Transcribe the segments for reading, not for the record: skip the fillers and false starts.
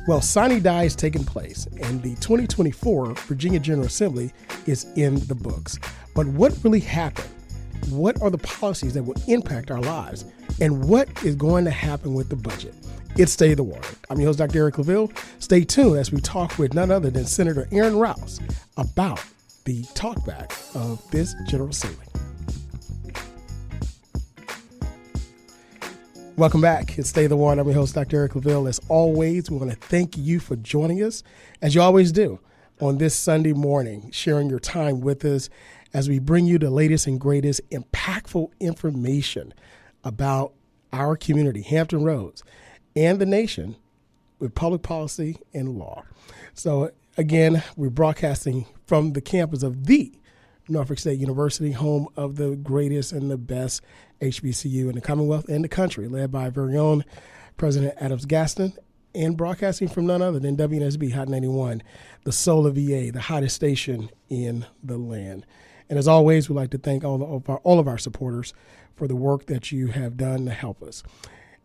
Well, sine die is taking place, and the 2024 Virginia General Assembly is in the books. But what really happened? What are the policies that will impact our lives? And what is going to happen with the budget? It's Stay the Water. I'm your host, Dr. Eric LaVille. Stay tuned as we talk with none other than Senator Aaron Rouse about the talkback of this General Assembly. Welcome back. It's Stay the Water. I'm your host, Dr. Eric LaVille. As always, we want to thank you for joining us, as you always do, on this Sunday morning, sharing your time with us as we bring you the latest and greatest impactful information about our community, Hampton Roads, and the nation with public policy and law. So again, we're broadcasting from the campus of the Norfolk State University, home of the greatest and the best HBCU in the Commonwealth and the country, led by our very own President Adams Gaston, and broadcasting from none other than WNSB Hot 91, the soul of VA, the hottest station in the land. And as always, we'd like to thank all of our supporters for the work that you have done to help us.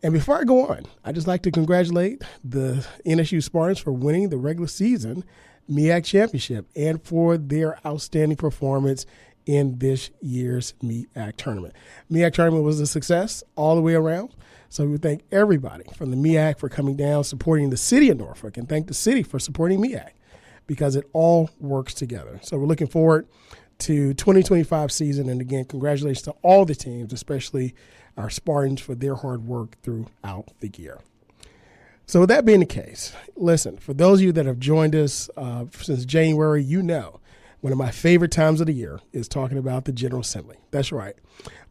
And before I go on, I'd just like to congratulate the NSU Spartans for winning the regular season MEAC championship and for their outstanding performance in this year's MEAC tournament. MEAC tournament was a success all the way around. So we thank everybody from the MEAC for coming down, supporting the city of Norfolk, and thank the city for supporting MEAC because it all works together. So we're looking forward to 2025 season. And again, congratulations to all the teams, especially our Spartans, for their hard work throughout the year. So with that being the case, listen, for those of you that have joined us since January, you know one of my favorite times of the year is talking about the General Assembly. That's right.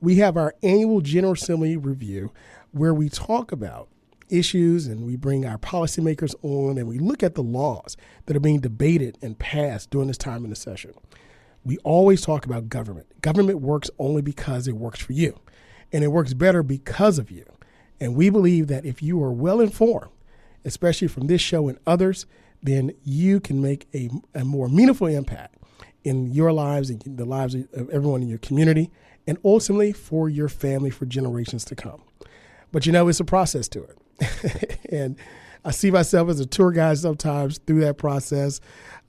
We have our annual General Assembly review where we talk about issues and we bring our policymakers on and we look at the laws that are being debated and passed during this time in the session. We always talk about government. Government works only because it works for you, and it works better because of you. And we believe that if you are well informed, especially from this show and others, then you can make a more meaningful impact in your lives and the lives of everyone in your community, and ultimately for your family for generations to come. But it's a process to it. And I see myself as a tour guide sometimes through that process.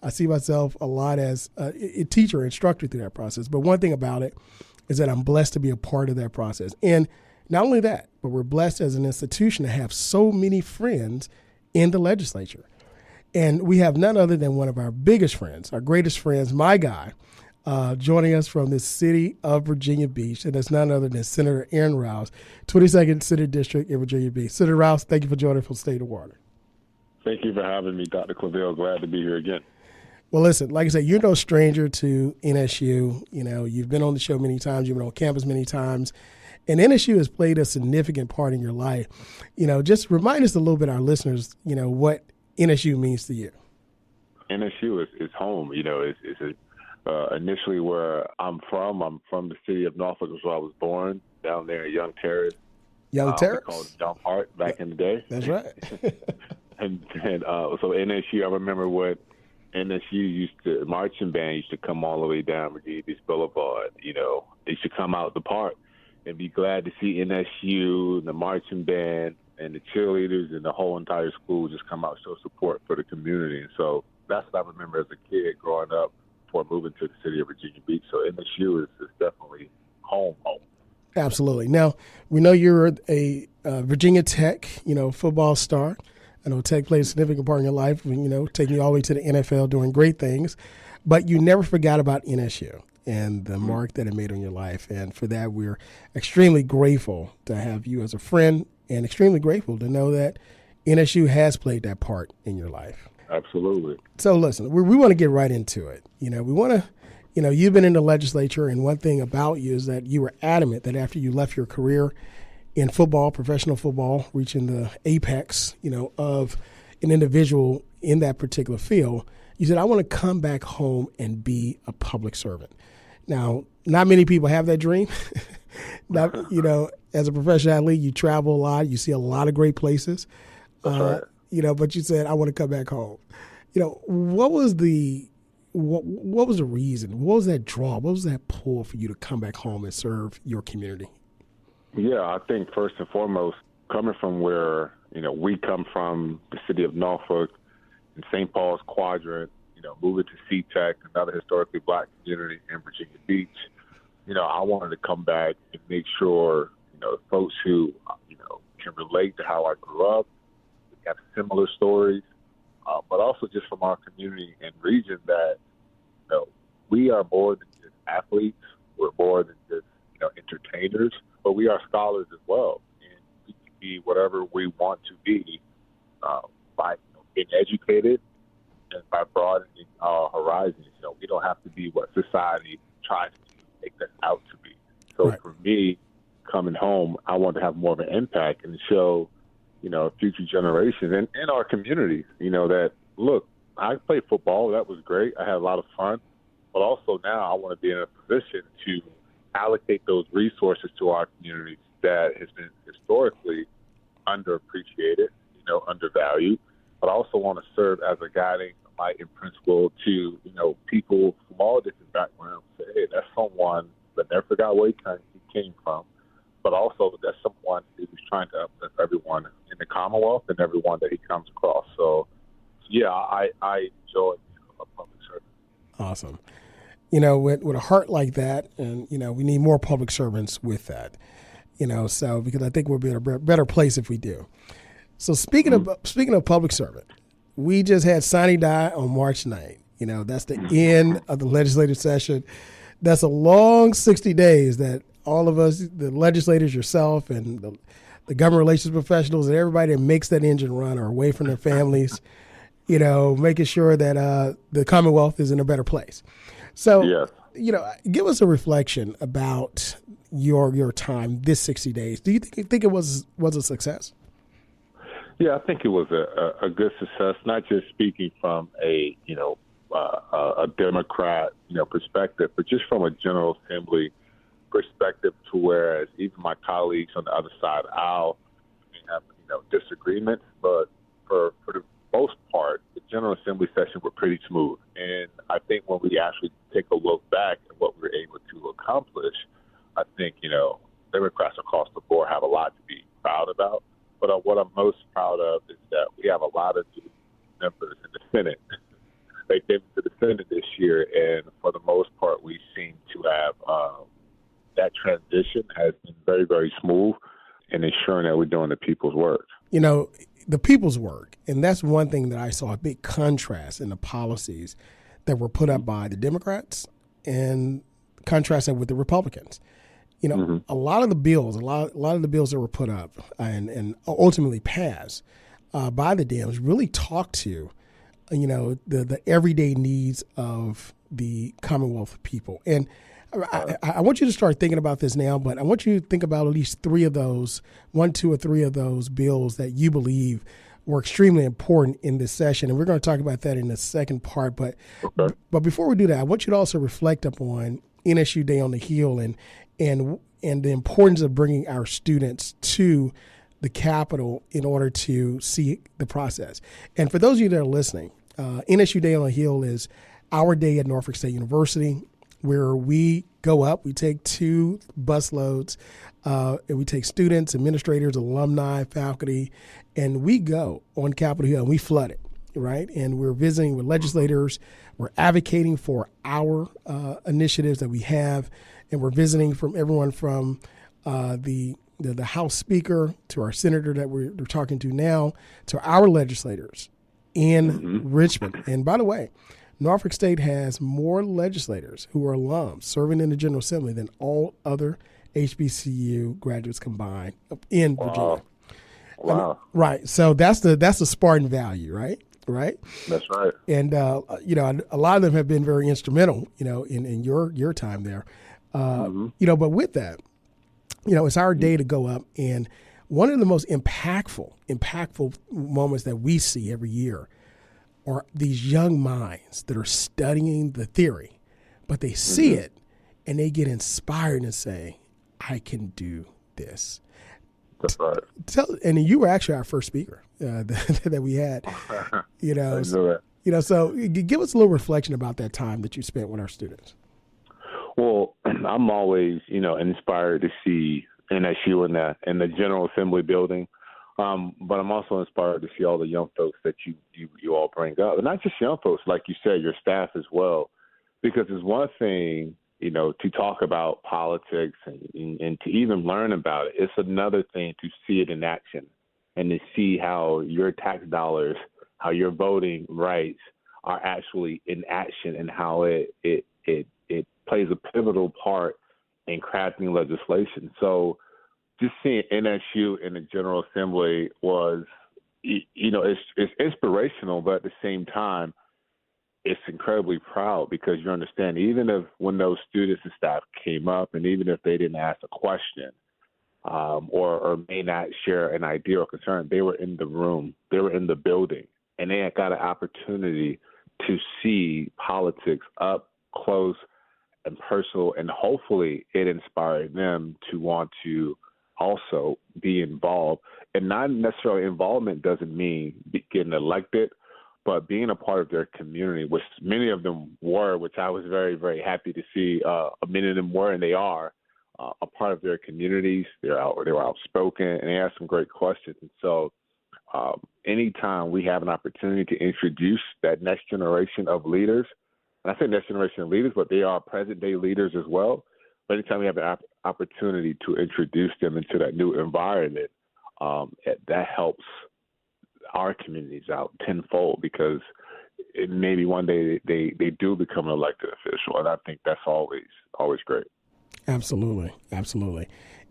I see myself a lot as a teacher, instructor through that process. But one thing about it is that I'm blessed to be a part of that process. And not only that, but we're blessed as an institution to have so many friends in the legislature. And we have none other than one of our biggest friends, our greatest friends, my guy, joining us from the city of Virginia Beach. And that's none other than Senator Aaron Rouse, 22nd Senate District in Virginia Beach. Senator Rouse, thank you for joining us from State of Water. Thank you for having me, Dr. Clavel. Glad to be here again. Well, listen, like I said, you're no stranger to NSU. You've been on the show many times. You've been on campus many times. And NSU has played a significant part in your life. Just remind us a little bit, our listeners, what NSU means to you. NSU is home. It's initially where I'm from. I'm from the city of Norfolk, which is where I was born, down there in Young Terrace. Young Terrace? We called it Jump Heart back in the day. That's right. and so NSU, I remember what marching band used to come all the way down Virginia Beach Boulevard. They used to come out the park and be glad to see NSU, the marching band, and the cheerleaders and the whole entire school just come out and show support for the community. And so that's what I remember as a kid growing up before moving to the city of Virginia Beach. So NSU is definitely home. Absolutely. Now, we know you're a Virginia Tech, football star. I know Tech played a significant part in your life, taking you all the way to the NFL, doing great things. But you never forgot about NSU and the mark that it made on your life. And for that, we're extremely grateful to have you as a friend and extremely grateful to know that NSU has played that part in your life. Absolutely. So listen, we want to get right into it. We want to, you've been in the legislature, and one thing about you is that you were adamant that after you left your career in football, professional football, reaching the apex, of an individual in that particular field, you said, I want to come back home and be a public servant. Now, not many people have that dream. As a professional athlete, you travel a lot. You see a lot of great places. Right. But you said, I want to come back home. What was the reason? What was that draw? What was that pull for you to come back home and serve your community? Yeah, I think first and foremost, coming from where we come from the city of Norfolk and St. Paul's Quadrant, moving to SeaTac, another historically black community in Virginia Beach. I wanted to come back and make sure, folks who, can relate to how I grew up, have similar stories, but also just from our community and region that, we are more than just athletes. We're more than just, entertainers, but we are scholars as well. And we can be whatever we want to be by being educated and by broadening our horizons. We don't have to be what society tries to make us out to be. So Right. for me, coming home, I want to have more of an impact and show, future generations and our communities, that, look, I played football. That was great. I had a lot of fun. But also now I want to be in a position to allocate those resources to our communities that has been historically underappreciated, undervalued. But I also want to serve as a guiding light and principle to, people from all different backgrounds. Say, hey, that's someone that never forgot where he came from. But also that's someone who's trying to uplift everyone in the Commonwealth and everyone that he comes across. So, yeah, I enjoy a public service. Awesome. With a heart like that, and, we need more public servants with that, so because I think we'll be in a better place if we do. So speaking of public servant, we just had Sine Die on March 9th. That's the end of the legislative session. That's a long 60 days that all of us, the legislators, yourself, and the government relations professionals, and everybody that makes that engine run are away from their families, making sure that the Commonwealth is in a better place. So, yes. Give us a reflection about your time this 60 days. Do you think it was a success? Yeah, I think it was a good success, not just speaking from a Democrat, perspective, but just from a General Assembly perspective, to whereas even my colleagues on the other side of the aisle may have, disagreements, but for the most part, the General Assembly session were pretty smooth. And I think when we actually take a look back at what we were able to accomplish, I think, Democrats across the board have a lot to be proud about. But what I'm most proud of is that we have a lot of new members in the Senate. They came to the Senate this year, and for the most part, we seem to have that transition has been very, very smooth in ensuring that we're doing the people's work. The people's work, and that's one thing that I saw a big contrast in the policies that were put up by the Democrats and contrasted with the Republicans. A lot of the bills, a lot of the bills that were put up and ultimately passed by the Dems really talk to, the everyday needs of the Commonwealth people. And I want you to start thinking about this now, but I want you to think about at least one, two, or three of those bills that you believe were extremely important in this session. And we're going to talk about that in the second part. But before we do that, I want you to also reflect upon NSU Day on the Hill and the importance of bringing our students to the Capitol in order to see the process. And for those of you that are listening, NSU Day on the Hill is our day at Norfolk State University, where we go up. We take 2 bus loads, and we take students, administrators, alumni, faculty, and we go on Capitol Hill and we flood it, right? And we're visiting with legislators. We're advocating for our initiatives that we have, and we're visiting from everyone from the House Speaker to our senator that we're talking to now, to our legislators in Richmond. And by the way, Norfolk State has more legislators who are alums serving in the General Assembly than all other HBCU graduates combined in Virginia. Wow. I mean, right. So that's the Spartan value, right? Right. That's right. And a lot of them have been very instrumental, in your time there. But with that, it's our day to go up, and one of the most impactful moments that we see every year are these young minds that are studying the theory, but they see it and they get inspired and say, I can do this. That's right. And you were actually our first speaker that we had, so give us a little reflection about that time that you spent with our students. Well, I'm always, inspired to see NSU in the General Assembly building. But I'm also inspired to see all the young folks that you all bring up, and not just young folks, like you said, your staff as well, because it's one thing, to talk about politics and to even learn about it. It's another thing to see it in action and to see how your tax dollars, how your voting rights are actually in action, and how it plays a pivotal part in crafting legislation. So just seeing NSU in the General Assembly was, it's inspirational, but at the same time, it's incredibly proud, because you understand, even if when those students and staff came up, and even if they didn't ask a question, or may not share an idea or concern, they were in the room, they were in the building, and they had got an opportunity to see politics up close and personal, and hopefully it inspired them to want to also be involved. And not necessarily involvement doesn't mean getting elected, but being a part of their community, which many of them were, which I was very, very happy to see. Many of them were, and they are a part of their communities. They were outspoken, and they asked some great questions. And so anytime we have an opportunity to introduce that next generation of leaders, and I say next generation of leaders, but they are present-day leaders as well, but anytime we have an opportunity to introduce them into that new environment, that helps our communities out tenfold, because maybe one day they do become an elected official, and I think that's always great. Absolutely. Absolutely.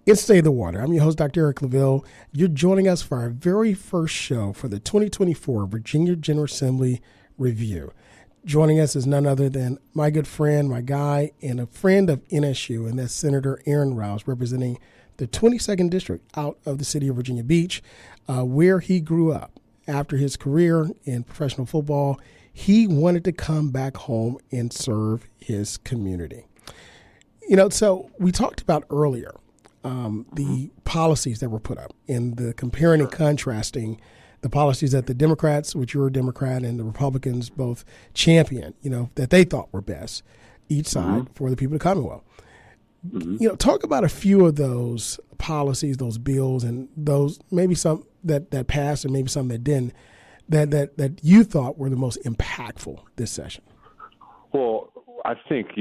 It's Stay the Water. I'm your host, Dr. Eric LaVille. You're joining us for our very first show for the 2024 Virginia General Assembly Review. Joining us is none other than my good friend, my guy, and a friend of NSU, and that's Senator Aaron Rouse, representing the 22nd District out of the city of Virginia Beach, where he grew up. After his career in professional football, he wanted to come back home and serve his community. So we talked about earlier the policies that were put up, and the comparing and contrasting the policies that the Democrats, which you're a Democrat, and the Republicans both champion, that they thought were best, each side for the people of the Commonwealth. Talk about a few of those policies, those bills, and those maybe some that passed and maybe some that didn't, that you thought were the most impactful this session. Well, I think, as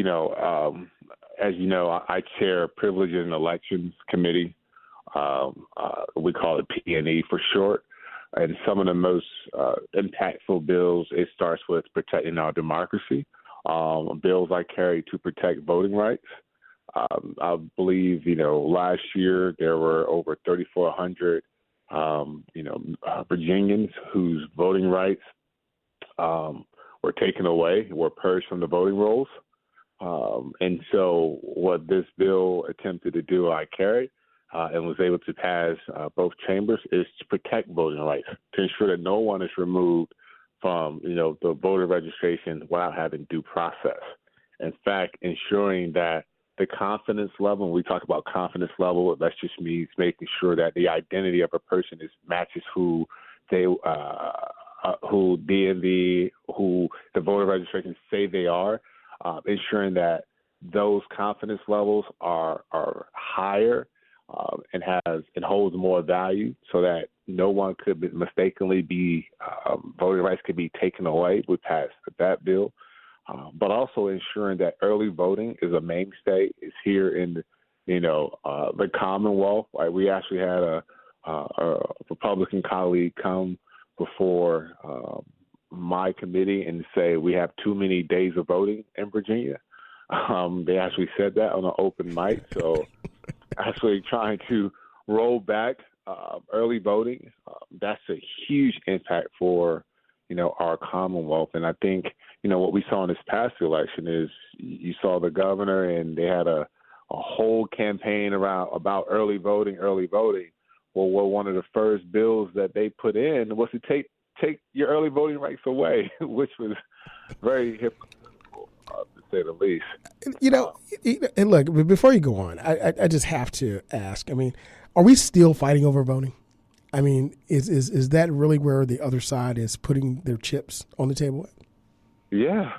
you know, I chair Privilege and Elections Committee. We call it P&E for short. And some of the most impactful bills, it starts with protecting our democracy. Bills I carry to protect voting rights. I believe, last year there were over 3,400, Virginians whose voting rights were taken away, were purged from the voting rolls. And so what this bill attempted to do, I carried, and was able to pass both chambers, is to protect voting rights, to ensure that no one is removed from, the voter registration without having due process. In fact, ensuring that the confidence level, when we talk about confidence level, that just means making sure that the identity of a person matches who the voter registration say they are, ensuring that those confidence levels are higher and holds more value, so that no one could mistakenly be voting rights could be taken away. We passed that bill. But also ensuring that early voting is a mainstay, is here in the Commonwealth. Like, we actually had a Republican colleague come before my committee and say we have too many days of voting in Virginia. They actually said that on an open mic. So actually trying to roll back early voting, that's a huge impact for our Commonwealth. And I think, what we saw in this past election is you saw the governor, and they had a whole campaign about early voting. Well, one of the first bills that they put in was to take your early voting rights away, which was very hypocritical, to say the least. And look, before you go on, I just have to ask, are we still fighting over voting? Is that really where the other side is putting their chips on the table? Yeah.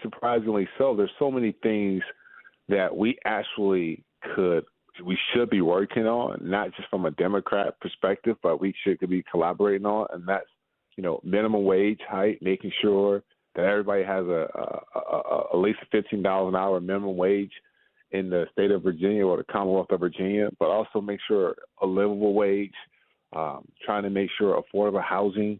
Surprisingly so. There's so many things that we actually could we should be working on, not just from a Democrat perspective, but we should be collaborating on, and that's, minimum wage hike, making sure that everybody has at least $15 an hour minimum wage in the state of Virginia or the Commonwealth of Virginia, but also make sure a livable wage, trying to make sure affordable housing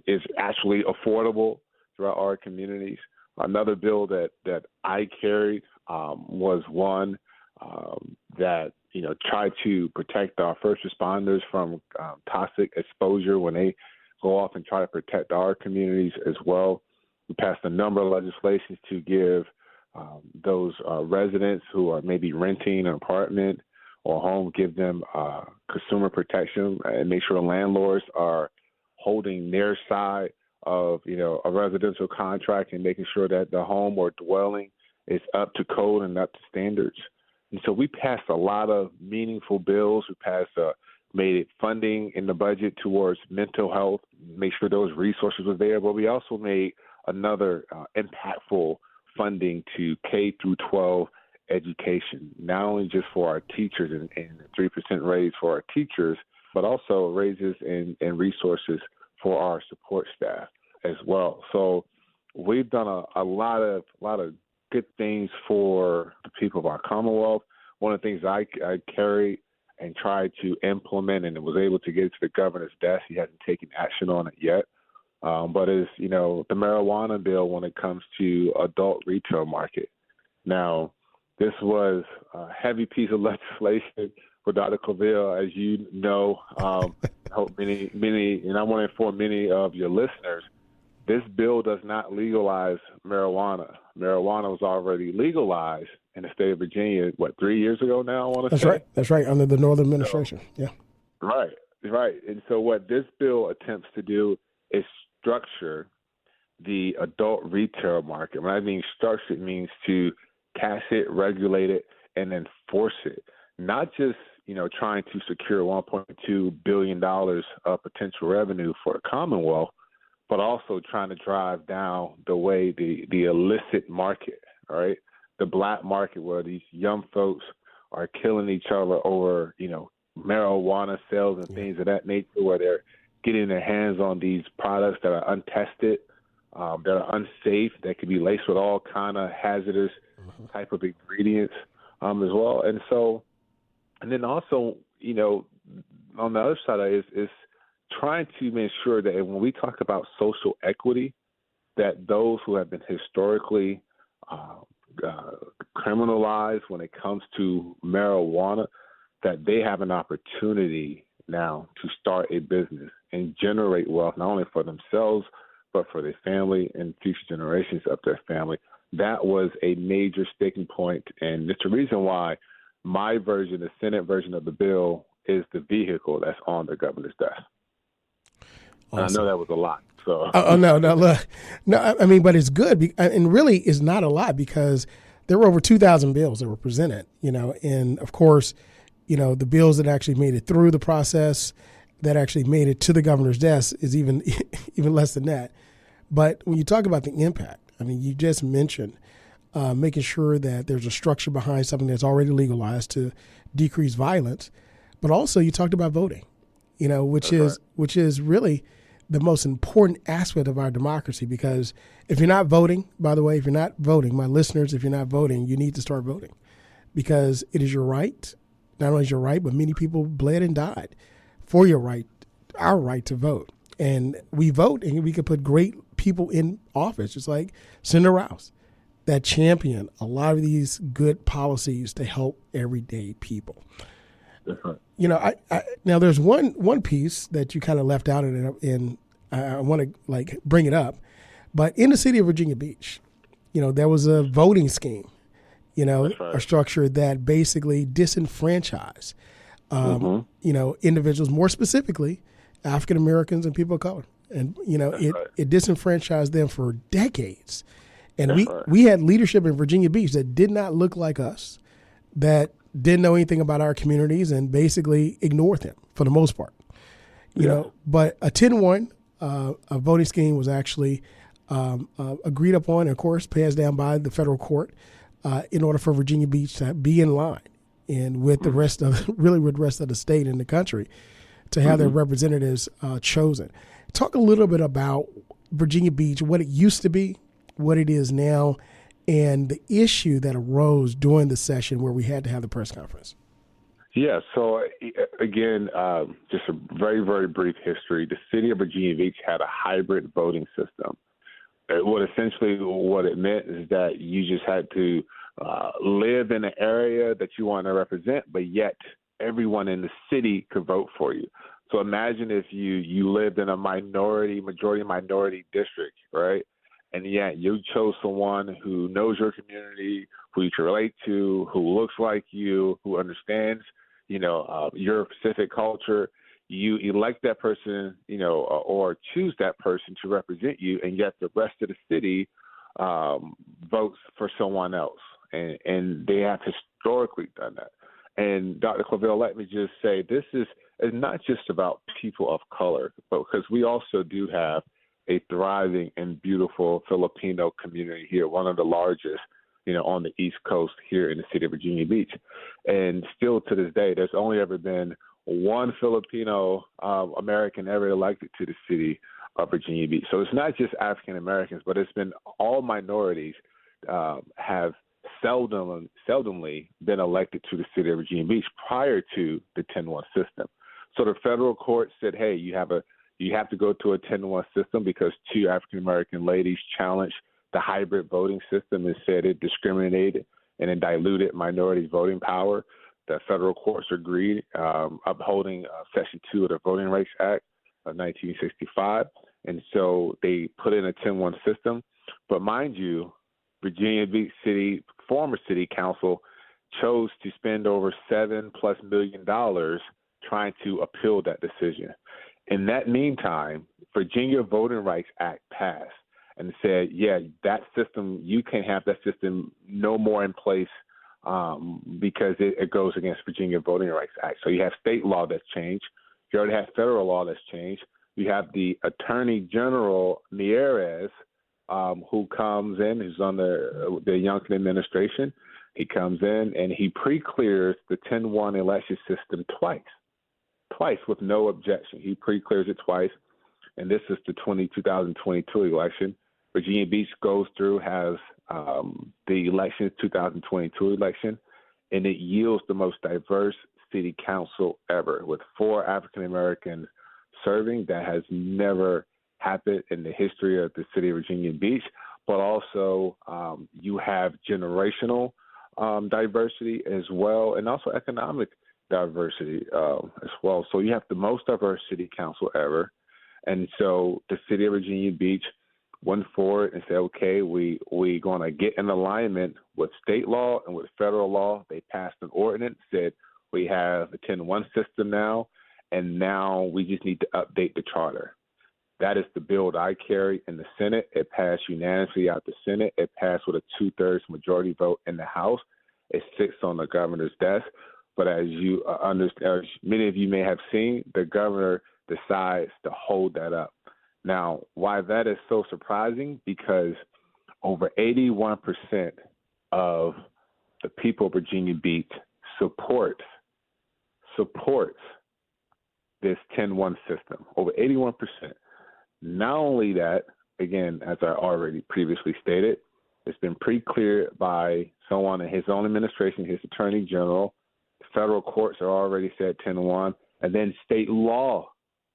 is actually affordable throughout our communities. Another bill that I carried was one that tried to protect our first responders from toxic exposure when they go off and try to protect our communities as well. We passed a number of legislations to give those residents who are maybe renting an apartment or home, give them consumer protection and make sure landlords are holding their side of, a residential contract and making sure that the home or dwelling is up to code and up to standards. And so we passed a lot of meaningful bills. We passed, made it funding in the budget towards mental health, make sure those resources were there. But we also made another impactful funding to K through 12 education, not only just for our teachers and 3% raise for our teachers, but also raises in resources for our support staff as well. So we've done a lot of good things for the people of our Commonwealth. One of the things I carried and tried to implement and was able to get to the governor's desk, he hasn't taken action on it yet, but is, the marijuana bill when it comes to adult retail market. Now, this was a heavy piece of legislation for Dr. Claville, as you know. I hope many, and I want to inform many of your listeners, this bill does not legalize marijuana. Marijuana was already legalized in the state of Virginia, 3 years ago now, I want to say? That's right, under the Northern administration, yeah. Right. And so what this bill attempts to do is structure the adult retail market. When I mean structure, it means to cash it, regulate it, and enforce it. Not just, trying to secure $1.2 billion of potential revenue for the Commonwealth, but also trying to drive down the way the illicit market, all right? The black market where these young folks are killing each other over, marijuana sales and things of that nature, where they're getting their hands on these products that are untested, that are unsafe, that could be laced with all kind of hazardous type of ingredients as well. And then also, on the other side of it is trying to make sure that when we talk about social equity, that those who have been historically criminalized when it comes to marijuana, that they have an opportunity now to start a business and generate wealth, not only for themselves, but for their family and future generations of their family. That was a major sticking point, and it's the reason why my version, the Senate version of the bill, is the vehicle that's on the governor's desk. Awesome. I know that was a lot. So. No. I mean, but it's good, and really, it's not a lot because there were over 2,000 bills that were presented. And of course, the bills that actually made it through the process, that actually made it to the governor's desk, is even less than that. But when you talk about the impact, I mean, you just mentioned making sure that there's a structure behind something that's already legalized to decrease violence, but also you talked about voting, which is really the most important aspect of our democracy, because if you're not voting, by the way, if you're not voting, my listeners, if you're not voting, you need to start voting, because it is your right. Not only is your right, but many people bled and died for your right, our right to vote. And we vote and we can put great people in office, just like Senator Rouse, that champion a lot of these good policies to help everyday people. Different. Now there's one piece that you kind of left out, and I want to bring it up, but in the city of Virginia Beach, there was a voting scheme, a structure that basically disenfranchised, individuals, more specifically African Americans and people of color, and it disenfranchised them for decades, and we had leadership in Virginia Beach that did not look like us, that didn't know anything about our communities and basically ignored them for the most part. But a 10-1 a voting scheme was actually agreed upon and, of course, passed down by the federal court in order for Virginia Beach to be in line, and with the rest of with the rest of the state and the country to have their representatives chosen. Talk a little bit about Virginia Beach, what it used to be, what it is now, and the issue that arose during the session where we had to have the press conference. Yeah, so again, just a very, very brief history. The city of Virginia Beach had a hybrid voting system. What it meant is that you just had to live in an area that you want to represent, but yet everyone in the city could vote for you. So imagine if you lived in a majority minority district, right? And yet you chose someone who knows your community, who you can relate to, who looks like you, who understands, your specific culture. You elect that person, or choose that person to represent you, and yet the rest of the city votes for someone else. And they have historically done that. And Dr. Claville, let me just say, this is not just about people of color, but because we also do have a thriving and beautiful Filipino community here, one of the largest, on the East Coast here in the city of Virginia Beach. And still to this day, there's only ever been one Filipino American ever elected to the city of Virginia Beach. So it's not just African Americans, but it's been all minorities have seldomly been elected to the city of Virginia Beach prior to the 10-1 system. So the federal court said, hey, you have to go to a 10-1 system because two African American ladies challenged the hybrid voting system and said it discriminated and it diluted minorities' voting power. The federal courts agreed, upholding Section 2 of the Voting Rights Act of 1965. And so they put in a 10-1 system. But mind you, Virginia Beach City, former city council, chose to spend over $7+ million trying to appeal that decision. In that meantime, Virginia Voting Rights Act passed and said, yeah, that system, you can't have that system no more in place because it goes against Virginia Voting Rights Act. So you have state law that's changed. You already have federal law that's changed. You have the Attorney General Nieres, who comes in, who's on the Youngkin administration. He comes in and he pre-clears the 10-1 election system twice with no objection. He pre-clears it twice, and this is the 2022 election. Virginia Beach goes through, has the election, 2022 election, and it yields the most diverse city council ever, with 4 African Americans serving. That has never happened in the history of the city of Virginia Beach. But also you have generational diversity as well, and also economic diversity as well. So you have the most diverse city council ever. And so the city of Virginia Beach went forward and said, okay, we're going to get in alignment with state law and with federal law. They passed an ordinance, said we have a 10-1 system now, and now we just need to update the charter. That is the bill that I carry in the Senate. It passed unanimously out the Senate. It passed with a 2/3 majority vote in the House. It sits on the governor's desk. But as you understand, as many of you may have seen, the governor decides to hold that up. Now, why that is so surprising, because over 81% of the people of Virginia Beach supports this 10-1 system, over 81%. Not only that, again, as I already previously stated, it's been pre-cleared by someone in his own administration, his attorney general. The federal courts are already said 10-1, and then state law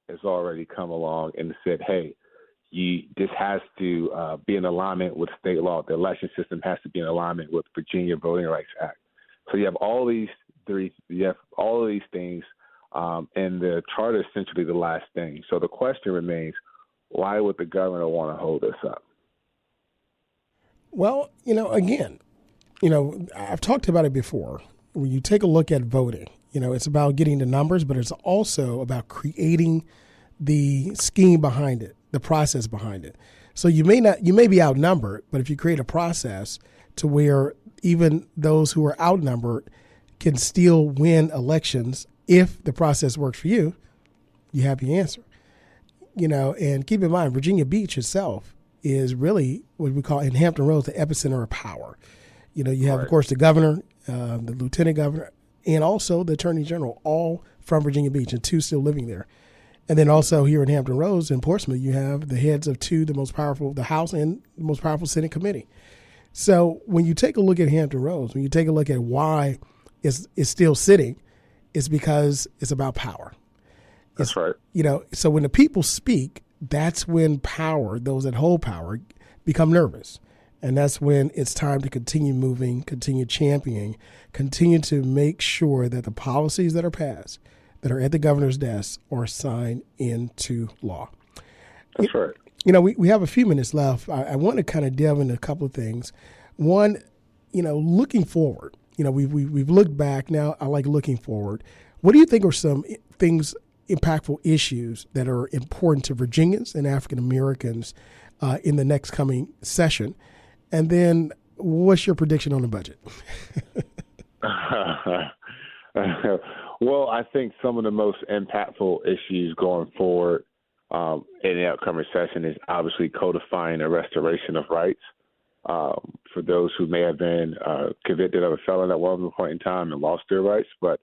has already come along and said, hey, this has to be in alignment with state law. The election system has to be in alignment with Virginia Voting Rights Act. So you have all these things, and the charter is essentially the last thing. So the question remains, why would the governor want to hold this up? Well, again, I've talked about it before. When you take a look at voting, it's about getting the numbers, but it's also about creating the scheme behind it, the process behind it. So you may be outnumbered, but if you create a process to where even those who are outnumbered can still win elections, if the process works for you, you have your answer. And keep in mind, Virginia Beach itself is really what we call in Hampton Roads, the epicenter of power. You have, of course, the governor, the lieutenant governor, and also the Attorney General, all from Virginia Beach, and 2 still living there. And then also here in Hampton Roads in Portsmouth, you have the heads of 2, the House and the most powerful Senate committee. So when you take a look at Hampton Roads, when you take a look at why it's still sitting, it's because it's about power. That's right. So when the people speak, that's when power, those that hold power, become nervous. And that's when it's time to continue moving, continue championing, continue to make sure that the policies that are passed, that are at the governor's desk, are signed into law. That's right. We have a few minutes left. I want to kind of delve into a couple of things. One, looking forward. We've looked back. Now I like looking forward. What do you think are some things, impactful issues that are important to Virginians and African Americans in the next coming session? And then what's your prediction on the budget? Well, I think some of the most impactful issues going forward in the upcoming session is obviously codifying a restoration of rights for those who may have been convicted of a felon at one point in time and lost their rights, but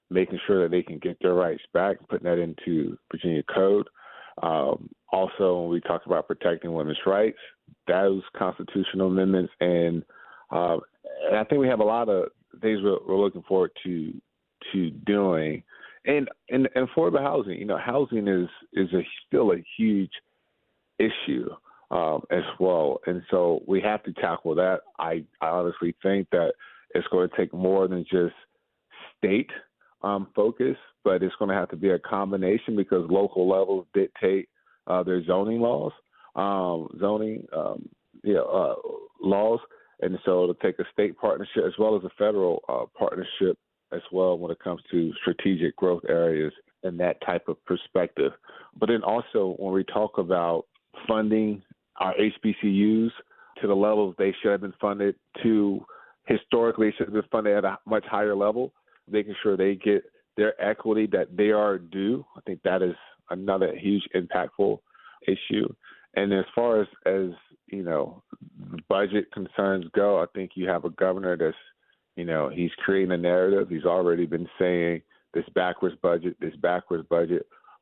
making sure that they can get their rights back, putting that into Virginia code. Also, when we talk about protecting women's rights, those constitutional amendments, and I think we have a lot of things we're looking forward to doing. And affordable housing, housing is still a huge issue as well, and so we have to tackle that. I honestly think that it's going to take more than just state focus, but it's going to have to be a combination because local levels dictate their zoning laws, laws, and so it'll take a state partnership as well as a federal partnership as well when it comes to strategic growth areas and that type of perspective. But then also when we talk about funding our HBCUs to the levels they should have been funded to, historically should have been funded at a much higher level, making sure they get their equity that they are due. I think that is another huge impactful issue. And as far as budget concerns go, I think you have a governor that's, he's creating a narrative. He's already been saying this backwards budget.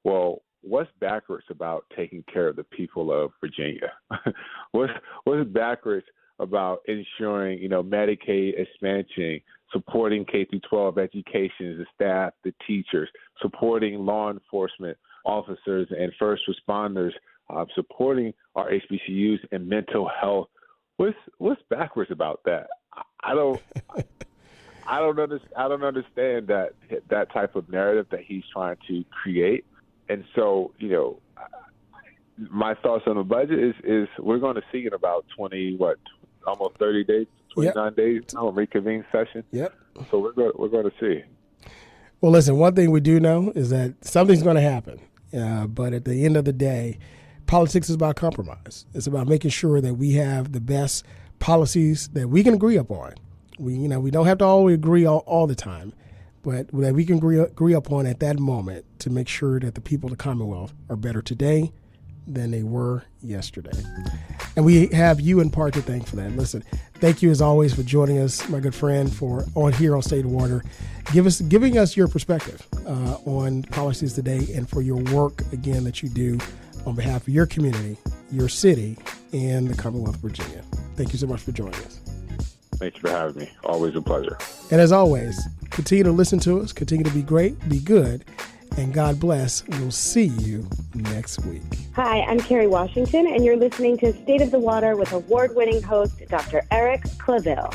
Well, what's backwards about taking care of the people of Virginia? What's backwards about ensuring, Medicaid expansion, supporting K-12 education, the staff, the teachers, supporting law enforcement officers and first responders, supporting our HBCUs and mental health? What's backwards about that? I don't understand that type of narrative that he's trying to create. And so, my thoughts on the budget is we're going to see in about almost 30 days, 29 days, reconvene session. Yep. So we're going to see. Well, listen, one thing we do know is that something's going to happen. But at the end of the day, politics is about compromise. It's about making sure that we have the best policies that we can agree upon. We don't have to always agree all the time, but that we can agree upon at that moment to make sure that the people of the Commonwealth are better today than they were yesterday. And we have you in part to thank for that. Listen, thank you as always for joining us, my good friend, here on State of Water, giving us your perspective on policies today and for your work, again, that you do on behalf of your community, your city, and the Commonwealth of Virginia. Thank you so much for joining us. Thank you for having me. Always a pleasure. And as always, continue to listen to us, continue to be great, be good, and God bless. We'll see you next week. Hi, I'm Carrie Washington, and you're listening to State of the Water with award-winning host Dr. Eric Claville.